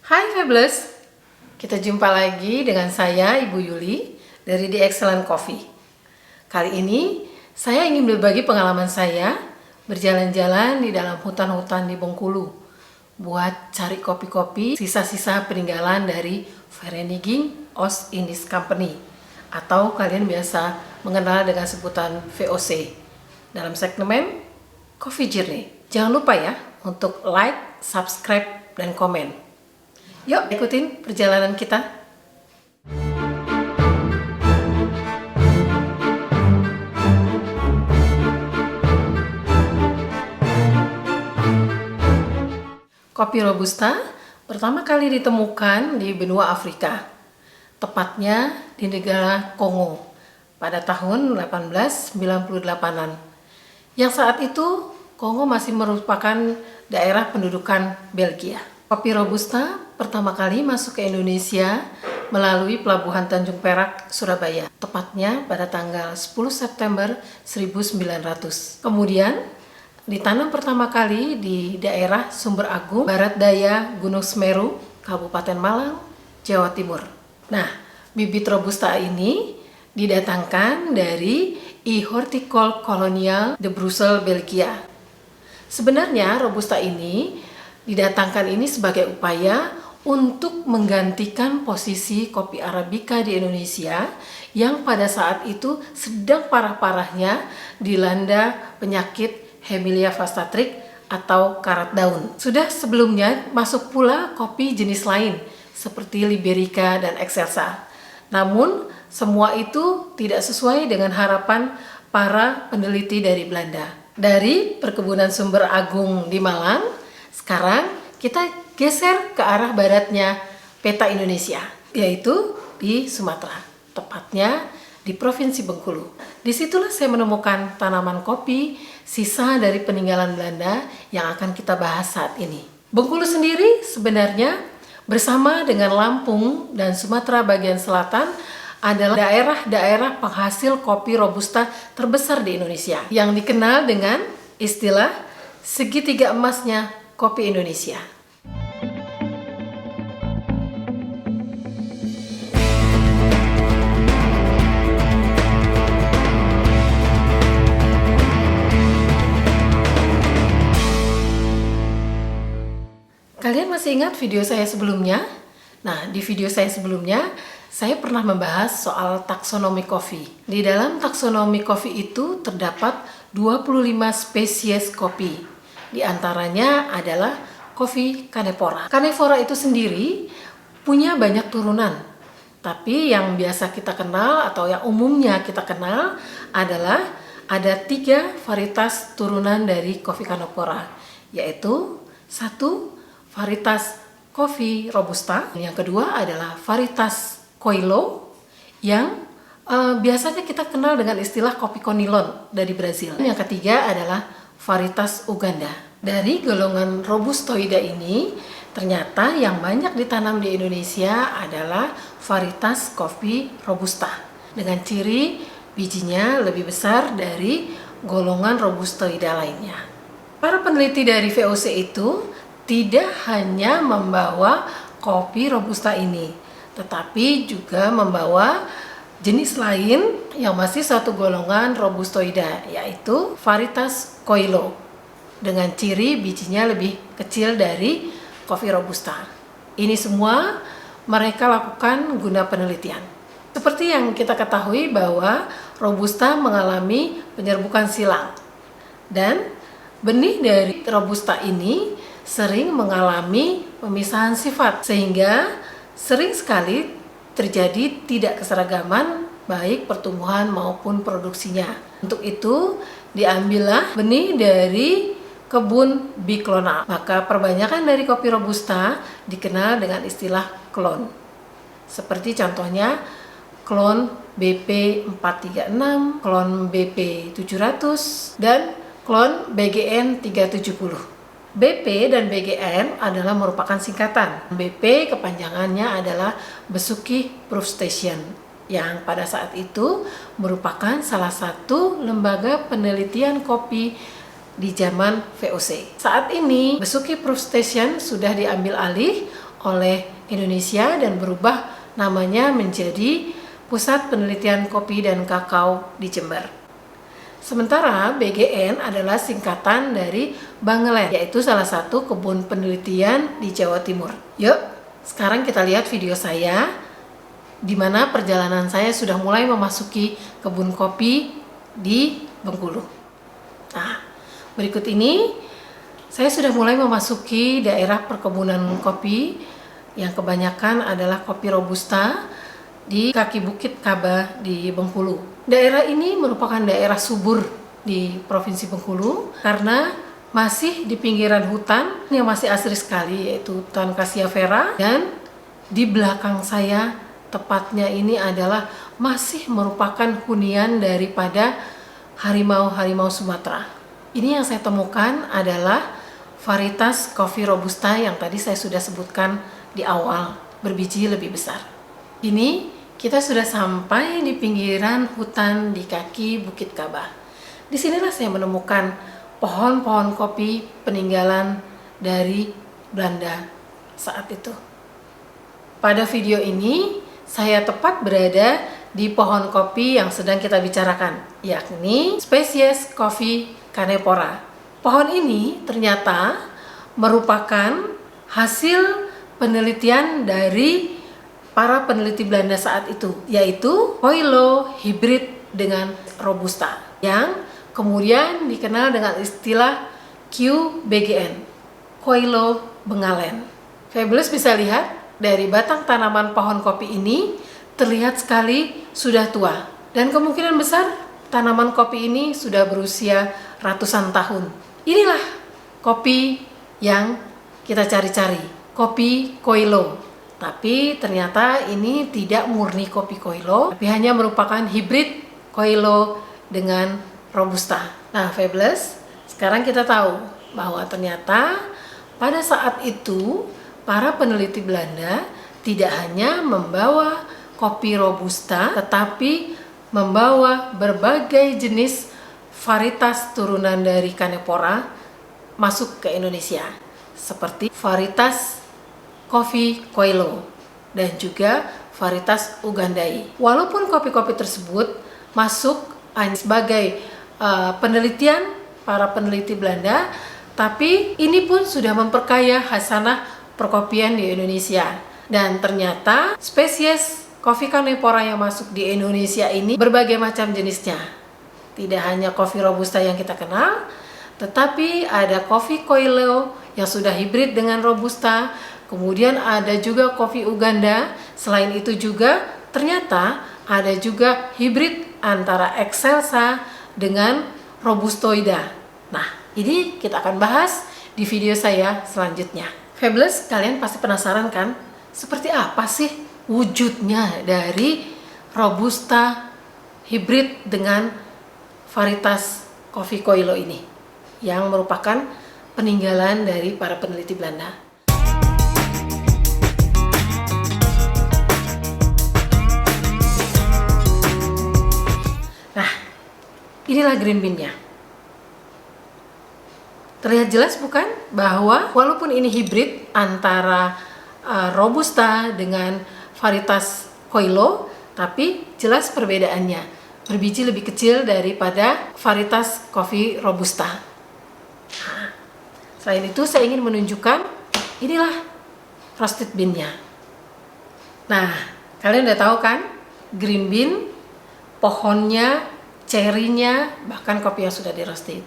Hai Fabulous, kita jumpa lagi dengan saya Ibu Yuli dari The Excellent Coffee. Kali ini saya ingin berbagi pengalaman saya berjalan-jalan di dalam hutan-hutan di Bengkulu buat cari kopi-kopi sisa-sisa peninggalan dari Vereniging Oost-Indisch Company atau kalian biasa mengenal dengan sebutan VOC dalam segmen Coffee Journey. Jangan lupa ya untuk like, subscribe, dan komen. Yuk ikutin perjalanan kita. Kopi Robusta pertama kali ditemukan di benua Afrika, tepatnya di negara Kongo pada tahun 1898-an. Yang saat itu Kongo masih merupakan daerah pendudukan Belgia. Kopi Robusta pertama kali masuk ke Indonesia melalui Pelabuhan Tanjung Perak, Surabaya, tepatnya pada tanggal 10 September 1900. Kemudian ditanam pertama kali di daerah Sumber Agung, Barat Daya Gunung Semeru, Kabupaten Malang, Jawa Timur. Nah, bibit Robusta ini didatangkan dari I Horticole Kolonial de Brussels, Belgia. Sebenarnya Robusta ini didatangkan ini sebagai upaya untuk menggantikan posisi kopi Arabica di Indonesia yang pada saat itu sedang parah-parahnya dilanda penyakit Hemilia Vastatrich atau karat daun. Sudah sebelumnya masuk pula kopi jenis lain seperti Liberica dan Excelsa. Namun semua itu tidak sesuai dengan harapan para peneliti dari Belanda. Dari perkebunan Sumber Agung di Malang, sekarang kita geser ke arah baratnya peta Indonesia, yaitu di Sumatera, tepatnya di Provinsi Bengkulu. Disitulah saya menemukan tanaman kopi sisa dari peninggalan Belanda yang akan kita bahas saat ini. Bengkulu sendiri sebenarnya bersama dengan Lampung dan Sumatera bagian selatan adalah daerah-daerah penghasil kopi Robusta terbesar di Indonesia yang dikenal dengan istilah segitiga emasnya kopi Indonesia. Kalian masih ingat video saya sebelumnya? Nah, di video saya sebelumnya, saya pernah membahas soal taksonomi kopi. Di dalam taksonomi kopi itu terdapat 25 spesies kopi. Di antaranya adalah kopi Cannephora. Cannephora itu sendiri punya banyak turunan. Tapi yang biasa kita kenal atau yang umumnya kita kenal adalah ada 3 varietas turunan dari kopi Cannephora, yaitu 1 varietas kopi Robusta, yang kedua adalah varietas Coilo yang biasanya kita kenal dengan istilah kopi Conilon dari Brazil. Yang ketiga adalah varietas Uganda. Dari golongan Robustoida ini, ternyata yang banyak ditanam di Indonesia adalah varietas kopi Robusta dengan ciri bijinya lebih besar dari golongan Robustoida lainnya. Para peneliti dari VOC itu tidak hanya membawa kopi Robusta ini, tetapi juga membawa jenis lain yang masih satu golongan Robustoida, yaitu varietas Coilo dengan ciri bijinya lebih kecil dari kopi Robusta. Ini semua mereka lakukan guna penelitian. Seperti yang kita ketahui bahwa Robusta mengalami penyerbukan silang, dan benih dari Robusta ini sering mengalami pemisahan sifat, sehingga sering sekali terjadi tidak keseragaman baik pertumbuhan maupun produksinya. Untuk itu diambillah benih dari kebun biklonal. Maka perbanyakan dari kopi Robusta dikenal dengan istilah klon. Seperti contohnya klon BP 436, klon BP 700, dan klon BGN 370. BP dan BGN adalah merupakan singkatan. BP kepanjangannya adalah Besuki Proof Station, yang pada saat itu merupakan salah satu lembaga penelitian kopi di zaman VOC. Saat ini Besuki Proof Station sudah diambil alih oleh Indonesia dan berubah namanya menjadi Pusat Penelitian Kopi dan Kakao di Jember. Sementara BGN adalah singkatan dari Bangelen, yaitu salah satu kebun penelitian di Jawa Timur. Yuk, sekarang kita lihat video saya di mana perjalanan saya sudah mulai memasuki kebun kopi di Bengkulu. Nah, berikut ini saya sudah mulai memasuki daerah perkebunan kopi yang kebanyakan adalah kopi Robusta di kaki Bukit Kaba di Bengkulu. Daerah ini merupakan daerah subur di Provinsi Bengkulu karena masih di pinggiran hutan yang masih asri sekali, yaitu hutan Cassia Vera, dan di belakang saya tepatnya ini adalah masih merupakan hunian daripada harimau-harimau Sumatera. Ini yang saya temukan adalah varietas kopi Robusta yang tadi saya sudah sebutkan di awal, berbiji lebih besar. Ini kita sudah sampai di pinggiran hutan di kaki Bukit Kaba. Disinilah saya menemukan pohon-pohon kopi peninggalan dari Belanda saat itu. Pada video ini, saya tepat berada di pohon kopi yang sedang kita bicarakan, yakni spesies kopi Canepora. Pohon ini ternyata merupakan hasil penelitian dari para peneliti Belanda saat itu, yaitu Koilo hibrid dengan Robusta, yang kemudian dikenal dengan istilah QBGN, Koilo Bengalen. Fabulous bisa lihat dari batang tanaman pohon kopi ini terlihat sekali sudah tua, dan kemungkinan besar tanaman kopi ini sudah berusia ratusan tahun. Inilah kopi yang kita cari-cari, kopi Koilo. Tapi ternyata ini tidak murni kopi Koilo, tapi hanya merupakan hibrid Koilo dengan Robusta. Nah, Fabulous, sekarang kita tahu bahwa ternyata pada saat itu para peneliti Belanda tidak hanya membawa kopi Robusta, tetapi membawa berbagai jenis varietas turunan dari Canepora masuk ke Indonesia, seperti varietas kopi Koilo dan juga varietas Ugandai. Walaupun kopi-kopi tersebut masuk sebagai penelitian para peneliti Belanda, tapi ini pun sudah memperkaya hasanah perkopian di Indonesia. Dan ternyata spesies kopi Canepora yang masuk di Indonesia ini berbagai macam jenisnya. Tidak hanya kopi Robusta yang kita kenal, tetapi ada kopi Koilo yang sudah hibrid dengan Robusta, kemudian ada juga kopi Uganda. Selain itu juga ternyata ada juga hibrid antara Excelsa dengan Robustoida. Nah, ini kita akan bahas di video saya selanjutnya. Fabulous, kalian pasti penasaran kan? Seperti apa sih wujudnya dari Robusta hibrid dengan varietas kopi Koilo ini, yang merupakan peninggalan dari para peneliti Belanda. Nah, inilah green bean-nya. Terlihat jelas bukan bahwa walaupun ini hibrid antara Robusta dengan varietas Koilo, tapi jelas perbedaannya. Berbiji lebih kecil daripada varietas kopi Robusta. Nah, selain itu saya ingin menunjukkan inilah roasted bean-nya. Nah, kalian udah tahu kan green bean, pohonnya, cherry-nya, bahkan kopi yang sudah di roasted.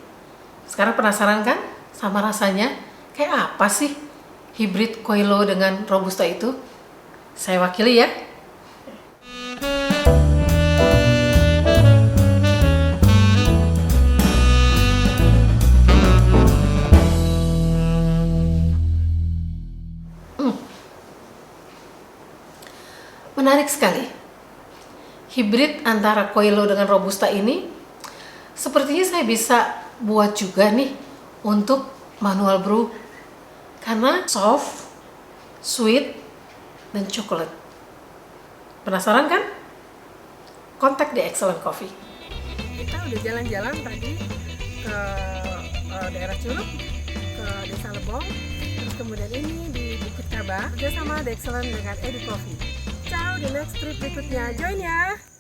Sekarang penasaran kan sama rasanya? Kayak apa sih hibrid Koilo dengan Robusta itu? Saya wakili ya. Menarik sekali. Hibrid antara Koilo dengan Robusta ini sepertinya saya bisa buat juga nih untuk manual brew, karena soft, sweet, dan coklat. Penasaran kan? Kontak di Excellent Coffee. Kita udah jalan-jalan tadi ke daerah Curug, ke Desa Lebong, terus kemudian ini di Bukit Minerba bersama The Excellent dengan Edu Coffee. Ciao, di next trip berikutnya. Join ya!